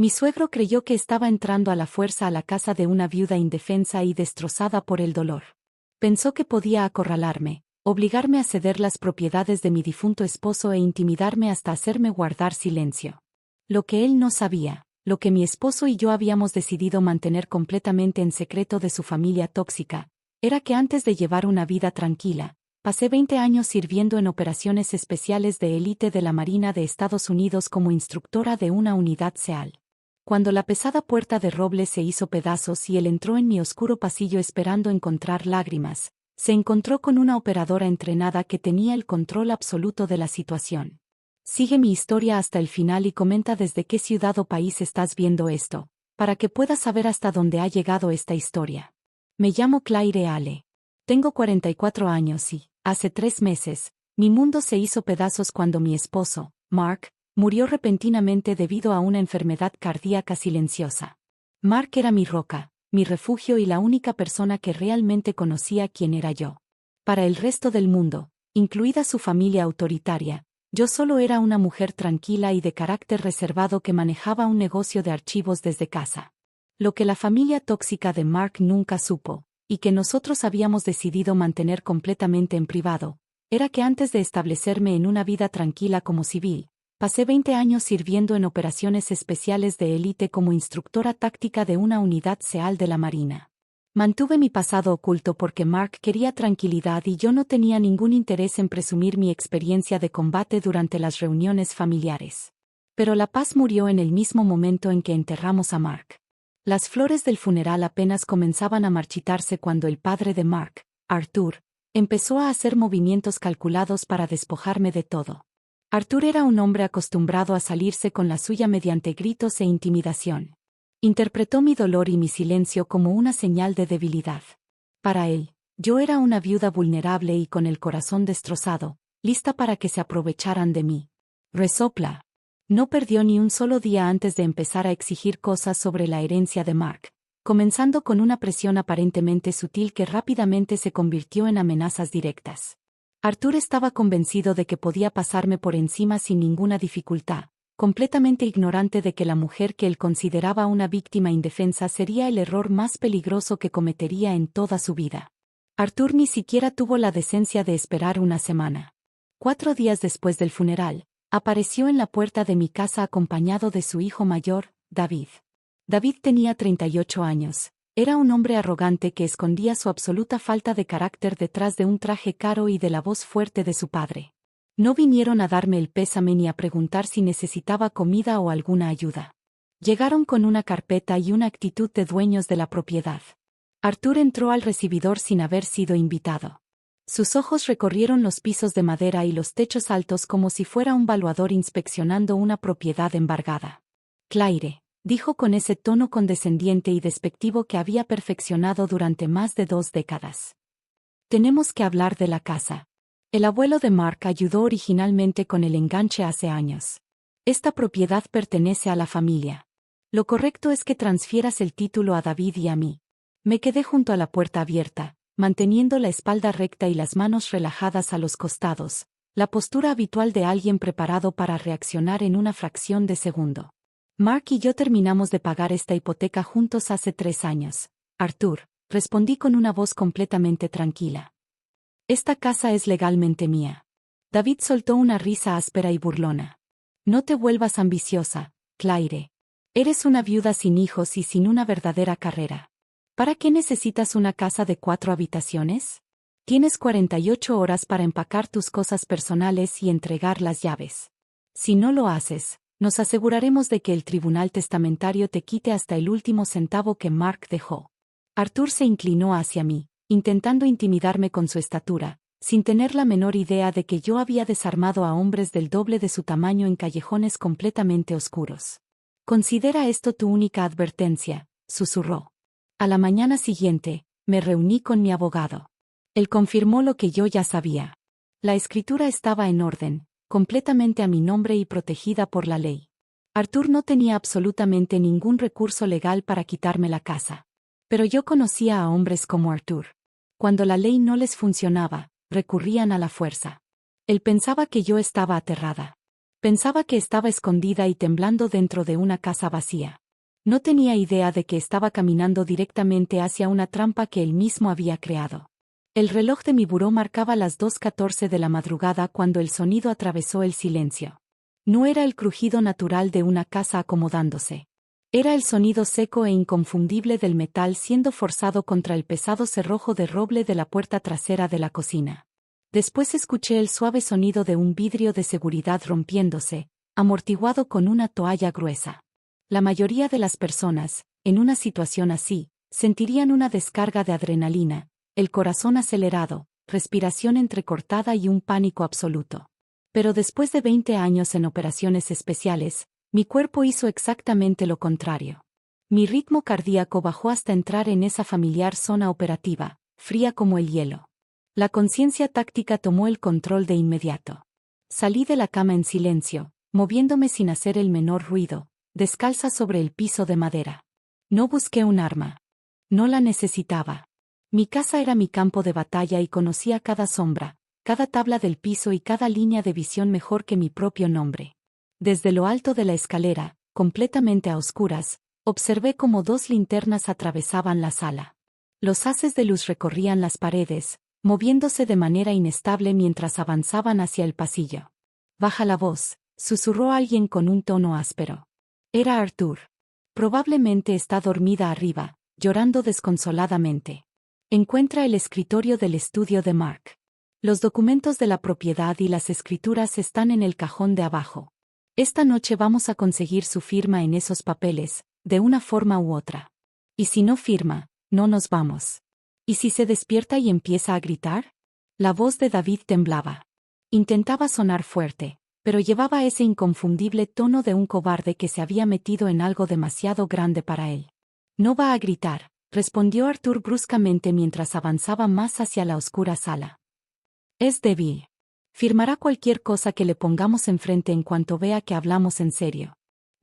Mi suegro creyó que estaba entrando a la fuerza a la casa de una viuda indefensa y destrozada por el dolor. Pensó que podía acorralarme, obligarme a ceder las propiedades de mi difunto esposo e intimidarme hasta hacerme guardar silencio. Lo que él no sabía, lo que mi esposo y yo habíamos decidido mantener completamente en secreto de su familia tóxica, era que antes de llevar una vida tranquila, pasé 20 años sirviendo en operaciones especiales de élite de la Marina de Estados Unidos como instructora de una unidad SEAL. Cuando la pesada puerta de roble se hizo pedazos y él entró en mi oscuro pasillo esperando encontrar lágrimas, se encontró con una operadora entrenada que tenía el control absoluto de la situación. Sigue mi historia hasta el final y comenta desde qué ciudad o país estás viendo esto, para que puedas saber hasta dónde ha llegado esta historia. Me llamo Claire Ale. Tengo 44 años y, hace 3 meses, mi mundo se hizo pedazos cuando mi esposo, Mark, murió repentinamente debido a una enfermedad cardíaca silenciosa. Mark era mi roca, mi refugio y la única persona que realmente conocía quién era yo. Para el resto del mundo, incluida su familia autoritaria, yo solo era una mujer tranquila y de carácter reservado que manejaba un negocio de archivos desde casa. Lo que la familia tóxica de Mark nunca supo, y que nosotros habíamos decidido mantener completamente en privado, era que antes de establecerme en una vida tranquila como civil, pasé 20 años sirviendo en operaciones especiales de élite como instructora táctica de una unidad SEAL de la Marina. Mantuve mi pasado oculto porque Mark quería tranquilidad y yo no tenía ningún interés en presumir mi experiencia de combate durante las reuniones familiares. Pero la paz murió en el mismo momento en que enterramos a Mark. Las flores del funeral apenas comenzaban a marchitarse cuando el padre de Mark, Arthur, empezó a hacer movimientos calculados para despojarme de todo. Arthur era un hombre acostumbrado a salirse con la suya mediante gritos e intimidación. Interpretó mi dolor y mi silencio como una señal de debilidad. Para él, yo era una viuda vulnerable y con el corazón destrozado, lista para que se aprovecharan de mí. Resopla. No perdió ni un solo día antes de empezar a exigir cosas sobre la herencia de Mark, comenzando con una presión aparentemente sutil que rápidamente se convirtió en amenazas directas. Arthur estaba convencido de que podía pasarme por encima sin ninguna dificultad, completamente ignorante de que la mujer que él consideraba una víctima indefensa sería el error más peligroso que cometería en toda su vida. Arthur ni siquiera tuvo la decencia de esperar una semana. 4 días después del funeral, apareció en la puerta de mi casa acompañado de su hijo mayor, David. David tenía 38 años. Era un hombre arrogante que escondía su absoluta falta de carácter detrás de un traje caro y de la voz fuerte de su padre. No vinieron a darme el pésame ni a preguntar si necesitaba comida o alguna ayuda. Llegaron con una carpeta y una actitud de dueños de la propiedad. Arthur entró al recibidor sin haber sido invitado. Sus ojos recorrieron los pisos de madera y los techos altos como si fuera un valuador inspeccionando una propiedad embargada. Claire, dijo con ese tono condescendiente y despectivo que había perfeccionado durante más de 2 décadas. Tenemos que hablar de la casa. El abuelo de Mark ayudó originalmente con el enganche hace años. Esta propiedad pertenece a la familia. Lo correcto es que transfieras el título a David y a mí. Me quedé junto a la puerta abierta, manteniendo la espalda recta y las manos relajadas a los costados, la postura habitual de alguien preparado para reaccionar en una fracción de segundo. Mark y yo terminamos de pagar esta hipoteca juntos hace 3 años. Arthur, respondí con una voz completamente tranquila. Esta casa es legalmente mía. David soltó una risa áspera y burlona. No te vuelvas ambiciosa, Claire. Eres una viuda sin hijos y sin una verdadera carrera. ¿Para qué necesitas una casa de 4 habitaciones? Tienes 48 horas para empacar tus cosas personales y entregar las llaves. Si no lo haces, nos aseguraremos de que el tribunal testamentario te quite hasta el último centavo que Mark dejó. Arthur se inclinó hacia mí, intentando intimidarme con su estatura, sin tener la menor idea de que yo había desarmado a hombres del doble de su tamaño en callejones completamente oscuros. Considera esto tu única advertencia, susurró. A la mañana siguiente, me reuní con mi abogado. Él confirmó lo que yo ya sabía. La escritura estaba en orden, completamente a mi nombre y protegida por la ley. Arthur no tenía absolutamente ningún recurso legal para quitarme la casa. Pero yo conocía a hombres como Arthur. Cuando la ley no les funcionaba, recurrían a la fuerza. Él pensaba que yo estaba aterrada. Pensaba que estaba escondida y temblando dentro de una casa vacía. No tenía idea de que estaba caminando directamente hacia una trampa que él mismo había creado. El reloj de mi buró marcaba las 2:14 de la madrugada cuando el sonido atravesó el silencio. No era el crujido natural de una casa acomodándose. Era el sonido seco e inconfundible del metal siendo forzado contra el pesado cerrojo de roble de la puerta trasera de la cocina. Después escuché el suave sonido de un vidrio de seguridad rompiéndose, amortiguado con una toalla gruesa. La mayoría de las personas, en una situación así, sentirían una descarga de adrenalina, el corazón acelerado, respiración entrecortada y un pánico absoluto. Pero después de 20 años en operaciones especiales, mi cuerpo hizo exactamente lo contrario. Mi ritmo cardíaco bajó hasta entrar en esa familiar zona operativa, fría como el hielo. La conciencia táctica tomó el control de inmediato. Salí de la cama en silencio, moviéndome sin hacer el menor ruido, descalza sobre el piso de madera. No busqué un arma. No la necesitaba. Mi casa era mi campo de batalla y conocía cada sombra, cada tabla del piso y cada línea de visión mejor que mi propio nombre. Desde lo alto de la escalera, completamente a oscuras, observé cómo 2 linternas atravesaban la sala. Los haces de luz recorrían las paredes, moviéndose de manera inestable mientras avanzaban hacia el pasillo. «Baja la voz», susurró alguien con un tono áspero. Era Arthur. Probablemente está dormida arriba, llorando desconsoladamente. Encuentra el escritorio del estudio de Mark. Los documentos de la propiedad y las escrituras están en el cajón de abajo. Esta noche vamos a conseguir su firma en esos papeles, de una forma u otra. Y si no firma, no nos vamos. ¿Y si se despierta y empieza a gritar? La voz de David temblaba. Intentaba sonar fuerte, pero llevaba ese inconfundible tono de un cobarde que se había metido en algo demasiado grande para él. No va a gritar, respondió Arthur bruscamente mientras avanzaba más hacia la oscura sala. Es débil. Firmará cualquier cosa que le pongamos enfrente en cuanto vea que hablamos en serio.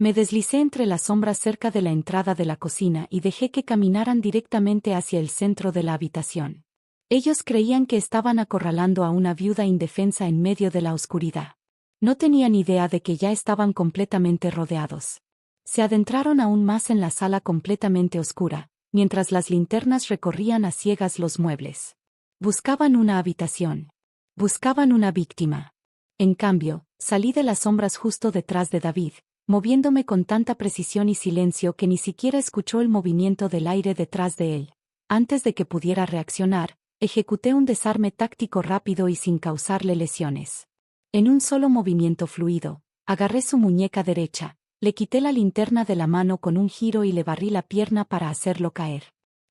Me deslicé entre las sombras cerca de la entrada de la cocina y dejé que caminaran directamente hacia el centro de la habitación. Ellos creían que estaban acorralando a una viuda indefensa en medio de la oscuridad. No tenían idea de que ya estaban completamente rodeados. Se adentraron aún más en la sala completamente oscura, mientras las linternas recorrían a ciegas los muebles. Buscaban una habitación. Buscaban una víctima. En cambio, salí de las sombras justo detrás de David, moviéndome con tanta precisión y silencio que ni siquiera escuchó el movimiento del aire detrás de él. Antes de que pudiera reaccionar, ejecuté un desarme táctico rápido y sin causarle lesiones. En un solo movimiento fluido, agarré su muñeca derecha, le quité la linterna de la mano con un giro y le barrí la pierna para hacerlo caer.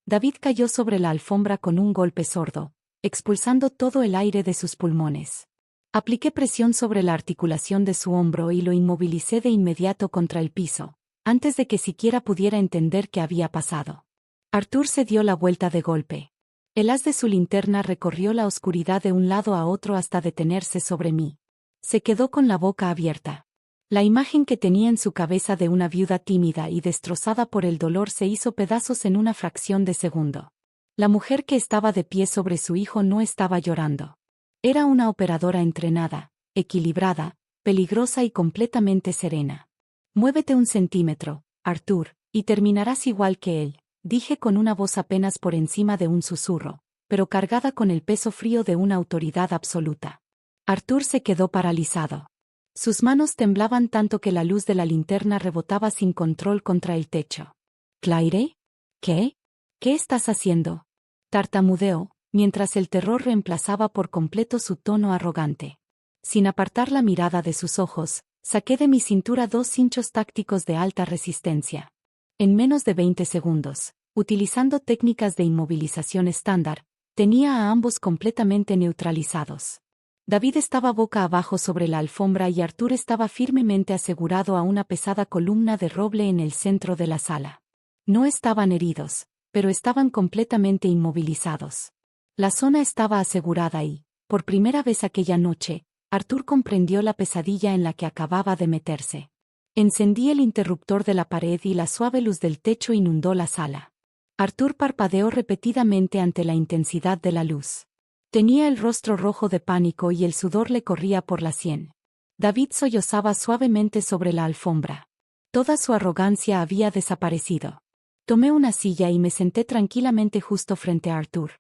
David cayó sobre la alfombra con un golpe sordo, expulsando todo el aire de sus pulmones. Apliqué presión sobre la articulación de su hombro y lo inmovilicé de inmediato contra el piso, antes de que siquiera pudiera entender qué había pasado. Arthur se dio la vuelta de golpe. El haz de su linterna recorrió la oscuridad de un lado a otro hasta detenerse sobre mí. Se quedó con la boca abierta. La imagen que tenía en su cabeza de una viuda tímida y destrozada por el dolor se hizo pedazos en una fracción de segundo. La mujer que estaba de pie sobre su hijo no estaba llorando. Era una operadora entrenada, equilibrada, peligrosa y completamente serena. «Muévete 1 centímetro, Arthur, y terminarás igual que él», dije con una voz apenas por encima de un susurro, pero cargada con el peso frío de una autoridad absoluta. Arthur se quedó paralizado. Sus manos temblaban tanto que la luz de la linterna rebotaba sin control contra el techo. «¿Claire? ¿Qué? ¿Qué estás haciendo?», tartamudeó, mientras el terror reemplazaba por completo su tono arrogante. Sin apartar la mirada de sus ojos, saqué de mi cintura 2 cinchos tácticos de alta resistencia. En menos de 20 segundos, utilizando técnicas de inmovilización estándar, tenía a ambos completamente neutralizados. David estaba boca abajo sobre la alfombra y Arthur estaba firmemente asegurado a una pesada columna de roble en el centro de la sala. No estaban heridos, pero estaban completamente inmovilizados. La zona estaba asegurada y, por primera vez aquella noche, Arthur comprendió la pesadilla en la que acababa de meterse. Encendí el interruptor de la pared y la suave luz del techo inundó la sala. Arthur parpadeó repetidamente ante la intensidad de la luz. Tenía el rostro rojo de pánico y el sudor le corría por la sien. David sollozaba suavemente sobre la alfombra. Toda su arrogancia había desaparecido. Tomé una silla y me senté tranquilamente justo frente a Arthur.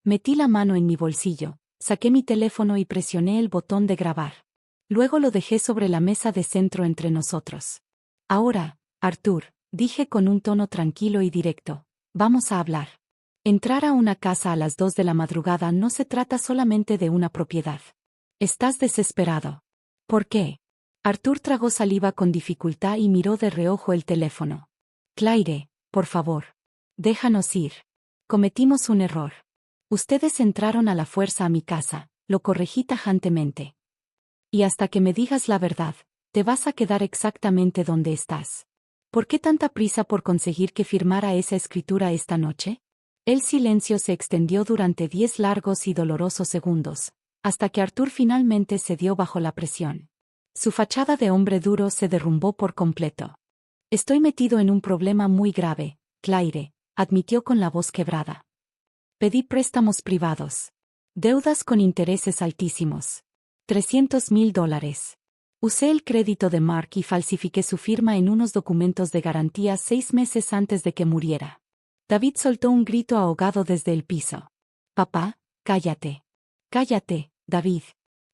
Metí la mano en mi bolsillo, saqué mi teléfono y presioné el botón de grabar. Luego lo dejé sobre la mesa de centro entre nosotros. Ahora, Arthur, dije con un tono tranquilo y directo, vamos a hablar. Entrar a una casa a las 2 de la madrugada no se trata solamente de una propiedad. Estás desesperado. ¿Por qué? Arthur tragó saliva con dificultad y miró de reojo el teléfono. Claire, por favor. Déjanos ir. Cometimos un error. Ustedes entraron a la fuerza a mi casa, lo corregí tajantemente. Y hasta que me digas la verdad, te vas a quedar exactamente donde estás. ¿Por qué tanta prisa por conseguir que firmara esa escritura esta noche? El silencio se extendió durante 10 largos y dolorosos segundos, hasta que Arthur finalmente cedió bajo la presión. Su fachada de hombre duro se derrumbó por completo. Estoy metido en un problema muy grave, Claire, admitió con la voz quebrada. Pedí préstamos privados. Deudas con intereses altísimos. $300,000. Usé el crédito de Mark y falsifiqué su firma en unos documentos de garantía 6 meses antes de que muriera. David soltó un grito ahogado desde el piso. Papá, cállate. Cállate, David.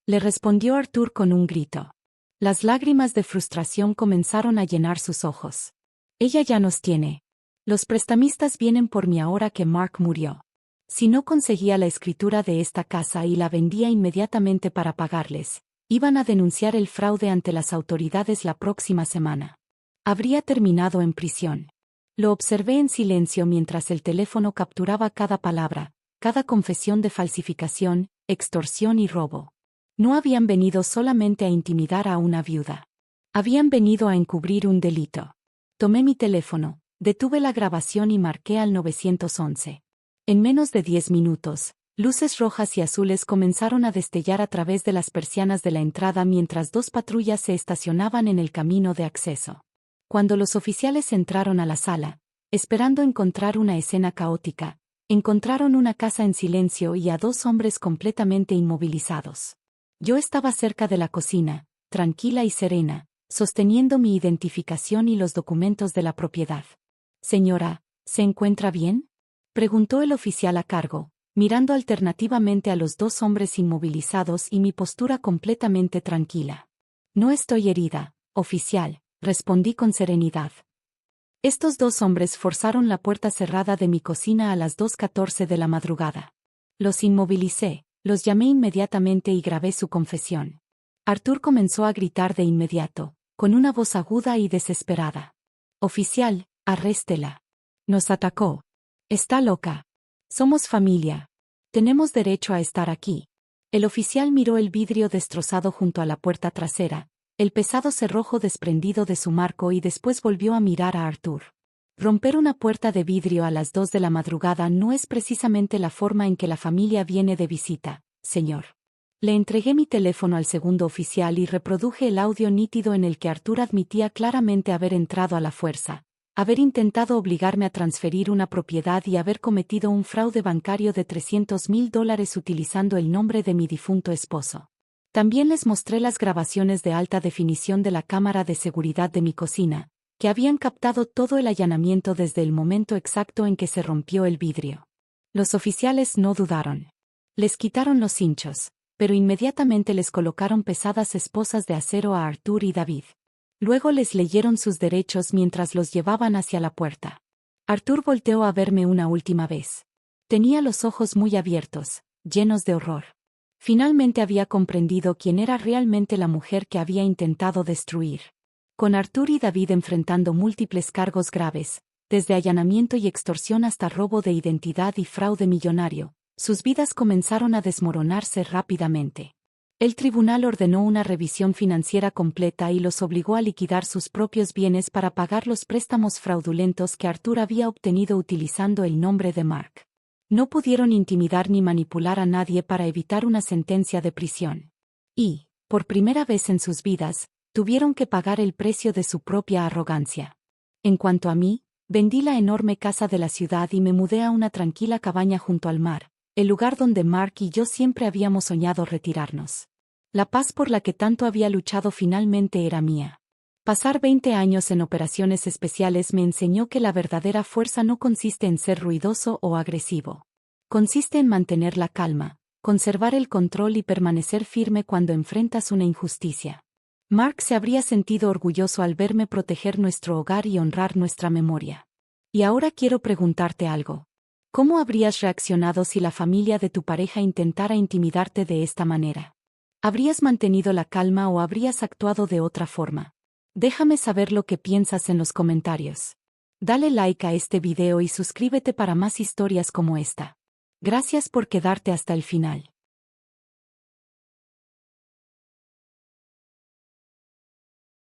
Le respondió Arthur con un grito. Las lágrimas de frustración comenzaron a llenar sus ojos. Ella ya nos tiene. Los prestamistas vienen por mí ahora que Mark murió. Si no conseguía la escritura de esta casa y la vendía inmediatamente para pagarles, iban a denunciar el fraude ante las autoridades la próxima semana. Habría terminado en prisión. Lo observé en silencio mientras el teléfono capturaba cada palabra, cada confesión de falsificación, extorsión y robo. No habían venido solamente a intimidar a una viuda. Habían venido a encubrir un delito. Tomé mi teléfono, detuve la grabación y marqué al 911. En menos de 10 minutos, luces rojas y azules comenzaron a destellar a través de las persianas de la entrada mientras 2 patrullas se estacionaban en el camino de acceso. Cuando los oficiales entraron a la sala, esperando encontrar una escena caótica, encontraron una casa en silencio y a 2 hombres completamente inmovilizados. Yo estaba cerca de la cocina, tranquila y serena, sosteniendo mi identificación y los documentos de la propiedad. Señora, ¿se encuentra bien?, preguntó el oficial a cargo, mirando alternativamente a los 2 hombres inmovilizados y mi postura completamente tranquila. No estoy herida, oficial, respondí con serenidad. Estos 2 hombres forzaron la puerta cerrada de mi cocina a las 2:14 de la madrugada. Los inmovilicé, los llamé inmediatamente y grabé su confesión. Arthur comenzó a gritar de inmediato, con una voz aguda y desesperada. Oficial, arréstela. Nos atacó. Está loca. Somos familia. Tenemos derecho a estar aquí. El oficial miró el vidrio destrozado junto a la puerta trasera, el pesado cerrojo desprendido de su marco y después volvió a mirar a Arthur. Romper una puerta de vidrio a las 2 de la madrugada no es precisamente la forma en que la familia viene de visita, señor. Le entregué mi teléfono al segundo oficial y reproduje el audio nítido en el que Arthur admitía claramente haber entrado a la fuerza, haber intentado obligarme a transferir una propiedad y haber cometido un fraude bancario de $300,000 utilizando el nombre de mi difunto esposo. También les mostré las grabaciones de alta definición de la cámara de seguridad de mi cocina, que habían captado todo el allanamiento desde el momento exacto en que se rompió el vidrio. Los oficiales no dudaron. Les quitaron los cinchos, pero inmediatamente les colocaron pesadas esposas de acero a Arthur y David. Luego les leyeron sus derechos mientras los llevaban hacia la puerta. Arthur volteó a verme una última vez. Tenía los ojos muy abiertos, llenos de horror. Finalmente había comprendido quién era realmente la mujer que había intentado destruir. Con Arthur y David enfrentando múltiples cargos graves, desde allanamiento y extorsión hasta robo de identidad y fraude millonario, sus vidas comenzaron a desmoronarse rápidamente. El tribunal ordenó una revisión financiera completa y los obligó a liquidar sus propios bienes para pagar los préstamos fraudulentos que Arthur había obtenido utilizando el nombre de Mark. No pudieron intimidar ni manipular a nadie para evitar una sentencia de prisión. Y, por primera vez en sus vidas, tuvieron que pagar el precio de su propia arrogancia. En cuanto a mí, vendí la enorme casa de la ciudad y me mudé a una tranquila cabaña junto al mar, el lugar donde Mark y yo siempre habíamos soñado retirarnos. La paz por la que tanto había luchado finalmente era mía. Pasar 20 años en operaciones especiales me enseñó que la verdadera fuerza no consiste en ser ruidoso o agresivo. Consiste en mantener la calma, conservar el control y permanecer firme cuando enfrentas una injusticia. Mark se habría sentido orgulloso al verme proteger nuestro hogar y honrar nuestra memoria. Y ahora quiero preguntarte algo. ¿Cómo habrías reaccionado si la familia de tu pareja intentara intimidarte de esta manera? ¿Habrías mantenido la calma o habrías actuado de otra forma? Déjame saber lo que piensas en los comentarios. Dale like a este video y suscríbete para más historias como esta. Gracias por quedarte hasta el final.